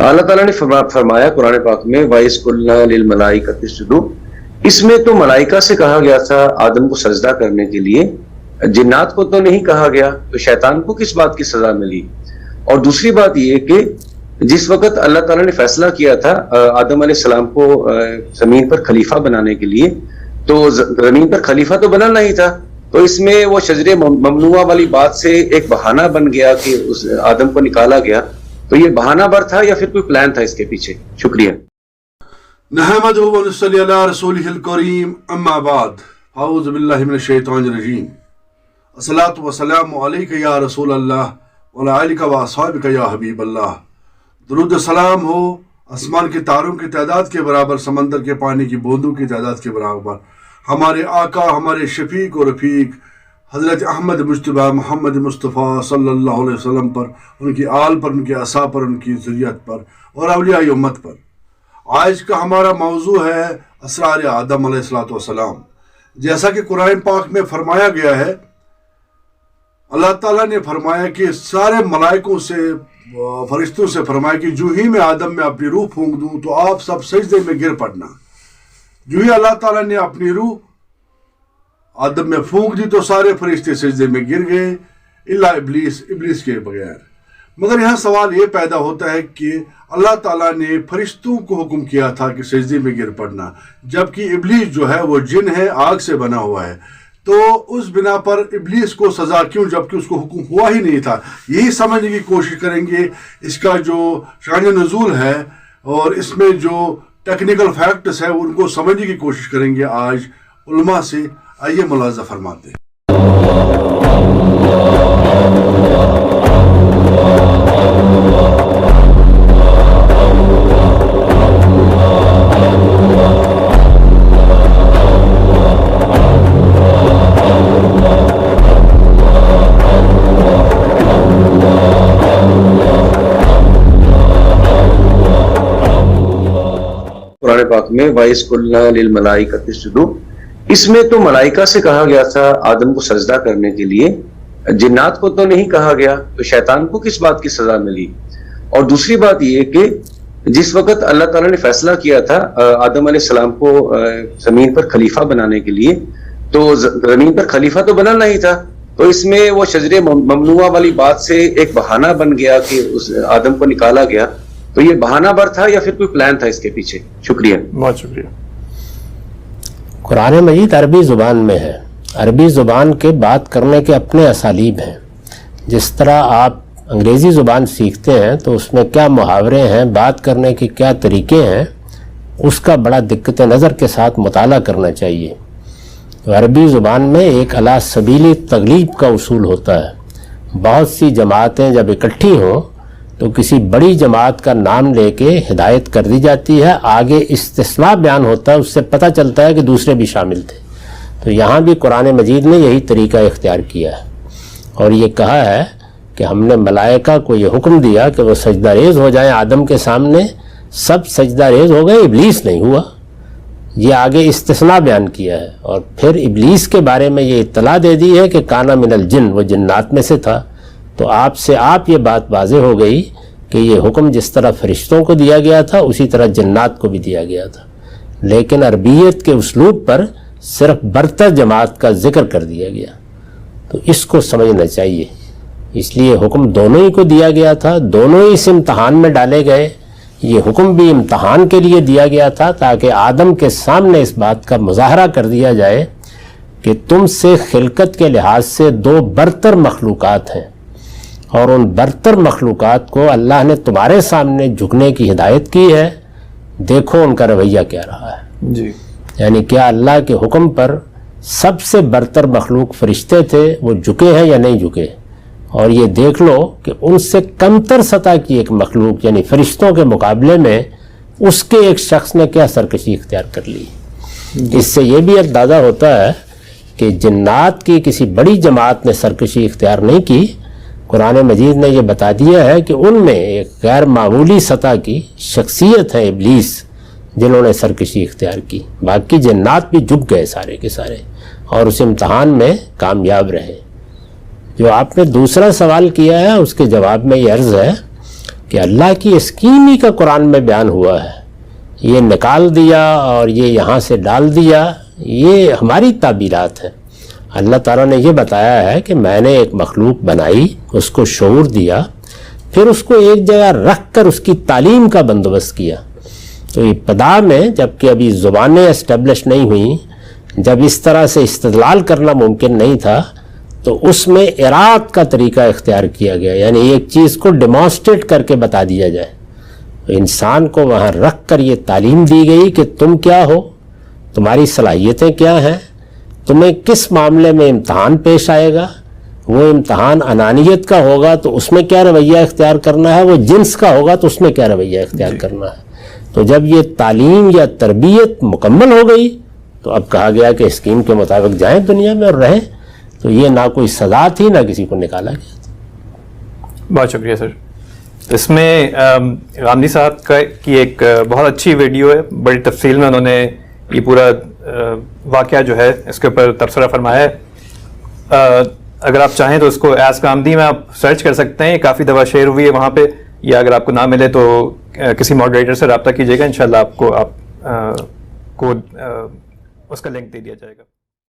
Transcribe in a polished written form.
اللہ تعالیٰ نے فرمایا قرآن پاک میں وَإِذْ قُلْنَا لِلْمَلَائِكَةِ اسْجُدُوا، اس میں تو ملائکہ سے کہا گیا تھا آدم کو سجدہ کرنے کے لیے، جنات کو تو نہیں کہا گیا، تو شیطان کو کس بات کی سزا ملی؟ اور دوسری بات یہ کہ جس وقت اللہ تعالیٰ نے فیصلہ کیا تھا آدم علیہ السلام کو زمین پر خلیفہ بنانے کے لیے، تو زمین پر خلیفہ تو بنانا ہی تھا، تو اس میں وہ شجر ممنوعہ والی بات سے ایک بہانہ بن گیا کہ اس آدم کو نکالا گیا، تو یہ بہانہ بر تھا یا پھر کوئی پلان تھا اس کے پیچھے؟ شکریہ۔ نحمدہ و نصلی علی رسولہ الکریم، اما بعد، اعوذ باللہ من الشیطان الرجیم، الصلاۃ والسلام علیک یا رسول اللہ وعلی آلک و اصحابک یا حبیب اللہ۔ درود و سلام ہو آسمان کے تاروں کی تعداد کے برابر، سمندر کے پانی کی بوندوں کی تعداد کے برابر ہمارے آقا، ہمارے شفیق و رفیق حضرت احمد مجتبیٰ محمد مصطفیٰ صلی اللہ علیہ وسلم پر، ان کی آل پر، ان کے اصحاب پر، ان کی ذریت پر اور اولیاء امت پر۔ آج کا ہمارا موضوع ہے اسرار آدم علیہ السلام۔ جیسا کہ قرآن پاک میں فرمایا گیا ہے، اللہ تعالیٰ نے فرمایا کہ سارے ملائکوں سے، فرشتوں سے فرمایا کہ جو ہی میں آدم میں اپنی روح پھونک دوں تو آپ سب سجدے میں گر پڑنا۔ جو ہی اللہ تعالیٰ نے اپنی روح آدم میں پھونک دی تو سارے فرشتے سجدے میں گر گئے الا ابلیس، ابلیس کے بغیر۔ مگر یہاں سوال یہ پیدا ہوتا ہے کہ اللہ تعالیٰ نے فرشتوں کو حکم کیا تھا کہ سجدے میں گر پڑنا، جبکہ ابلیس جو ہے وہ جن ہے، آگ سے بنا ہوا ہے، تو اس بنا پر ابلیس کو سزا کیوں جبکہ اس کو حکم ہوا ہی نہیں تھا؟ یہی سمجھنے کی کوشش کریں گے، اس کا جو شان نزول ہے اور اس میں جو ٹیکنیکل فیکٹس ہے ان کو سمجھنے کی کوشش کریں گے آج علماء سے۔ آئیے ملاحظہ فرماتے ہیں۔ قرآن پاک میں وَإِذْ قُلْنَا لِلْمَلَائِكَةِ اسْجُدُوا، اس میں تو ملائکہ سے کہا گیا تھا آدم کو سجدہ کرنے کے لیے، جنات کو تو نہیں کہا گیا، تو شیطان کو کس بات کی سزا ملی؟ اور دوسری بات یہ کہ جس وقت اللہ تعالیٰ نے فیصلہ کیا تھا آدم علیہ السلام کو زمین پر خلیفہ بنانے کے لیے، تو زمین پر خلیفہ تو بنانا ہی تھا، تو اس میں وہ شجر ممنوعہ والی بات سے ایک بہانہ بن گیا کہ اس آدم کو نکالا گیا، تو یہ بہانہ بر تھا یا پھر کوئی پلان تھا اس کے پیچھے؟ شکریہ۔ بہت شکریہ۔ قرآن مجید عربی زبان میں ہے، عربی زبان کے بات کرنے کے اپنے اسالیب ہیں۔ جس طرح آپ انگریزی زبان سیکھتے ہیں تو اس میں کیا محاورے ہیں، بات کرنے کے کیا طریقے ہیں، اس کا بڑا دقت نظر کے ساتھ مطالعہ کرنا چاہیے۔ تو عربی زبان میں ایک علی سبیل تغلیب کا اصول ہوتا ہے۔ بہت سی جماعتیں جب اکٹھی ہوں تو کسی بڑی جماعت کا نام لے کے ہدایت کر دی جاتی ہے، آگے استثناء بیان ہوتا ہے، اس سے پتہ چلتا ہے کہ دوسرے بھی شامل تھے۔ تو یہاں بھی قرآن مجید نے یہی طریقہ اختیار کیا ہے اور یہ کہا ہے کہ ہم نے ملائکہ کو یہ حکم دیا کہ وہ سجدہ ریز ہو جائیں آدم کے سامنے، سب سجدہ ریز ہو گئے، ابلیس نہیں ہوا۔ یہ آگے استثناء بیان کیا ہے اور پھر ابلیس کے بارے میں یہ اطلاع دے دی ہے کہ کانا من الجن، وہ جنات میں سے تھا۔ تو آپ یہ بات واضح ہو گئی کہ یہ حکم جس طرح فرشتوں کو دیا گیا تھا اسی طرح جنات کو بھی دیا گیا تھا، لیکن عربیت کے اسلوب پر صرف برتر جماعت کا ذکر کر دیا گیا۔ تو اس کو سمجھنا چاہیے، اس لیے حکم دونوں ہی کو دیا گیا تھا، دونوں ہی اس امتحان میں ڈالے گئے۔ یہ حکم بھی امتحان کے لیے دیا گیا تھا تاکہ آدم کے سامنے اس بات کا مظاہرہ کر دیا جائے کہ تم سے خلقت کے لحاظ سے دو برتر مخلوقات ہیں، اور ان برتر مخلوقات کو اللہ نے تمہارے سامنے جھکنے کی ہدایت کی ہے، دیکھو ان کا رویہ کیا رہا ہے۔ جی، یعنی کیا اللہ کے حکم پر سب سے برتر مخلوق فرشتے تھے، وہ جھکے ہیں یا نہیں جھکے؟ اور یہ دیکھ لو کہ ان سے کمتر سطح کی ایک مخلوق یعنی فرشتوں کے مقابلے میں اس کے ایک شخص نے کیا سرکشی اختیار کر لی۔ اس سے یہ بھی اندازہ ہوتا ہے کہ جنات کی کسی بڑی جماعت نے سرکشی اختیار نہیں کی، قرآن مجید نے یہ بتا دیا ہے کہ ان میں ایک غیر معمولی سطح کی شخصیت ہے ابلیس جنہوں نے سرکشی اختیار کی، باقی جنات بھی جھک گئے سارے کے سارے اور اس امتحان میں کامیاب رہے۔ جو آپ نے دوسرا سوال کیا ہے اس کے جواب میں یہ عرض ہے کہ اللہ کی اسکیم ہی کا قرآن میں بیان ہوا ہے، یہ نکال دیا اور یہ یہاں سے ڈال دیا، یہ ہماری تعبیرات ہیں۔ اللہ تعالیٰ نے یہ بتایا ہے کہ میں نے ایک مخلوق بنائی، اس کو شعور دیا، پھر اس کو ایک جگہ رکھ کر اس کی تعلیم کا بندوبست کیا۔ تو ابتدا میں جب کہ ابھی زبانیں اسٹیبلش نہیں ہوئیں، جب اس طرح سے استدلال کرنا ممکن نہیں تھا، تو اس میں اراد کا طریقہ اختیار کیا گیا، یعنی ایک چیز کو ڈیمانسٹریٹ کر کے بتا دیا جائے۔ انسان کو وہاں رکھ کر یہ تعلیم دی گئی کہ تم کیا ہو، تمہاری صلاحیتیں کیا ہیں، تمہیں کس معاملے میں امتحان پیش آئے گا، وہ امتحان انانیت کا ہوگا تو اس میں کیا رویہ اختیار کرنا ہے، وہ جنس کا ہوگا تو اس میں کیا رویہ اختیار کرنا ہے۔ تو جب یہ تعلیم یا تربیت مکمل ہو گئی تو اب کہا گیا کہ اسکیم کے مطابق جائیں دنیا میں اور رہیں، تو یہ نہ کوئی سزا تھی نہ کسی کو نکالا گیا۔ بہت شکریہ سر۔ اس میں غامدی صاحب کی ایک بہت اچھی ویڈیو ہے، بڑی تفصیل میں انہوں نے یہ پورا واقعہ جو ہے اس کے اوپر تبصرہ فرمایا ہے۔ اگر آپ چاہیں تو اس کو ایس غامدی میں آپ سرچ کر سکتے ہیں، یہ کافی دفعہ شیئر ہوئی ہے وہاں پہ، یا اگر آپ کو نہ ملے تو کسی ماڈریٹر سے رابطہ کیجیے گا، انشاءاللہ آپ کو اس کا لنک دے دیا جائے گا۔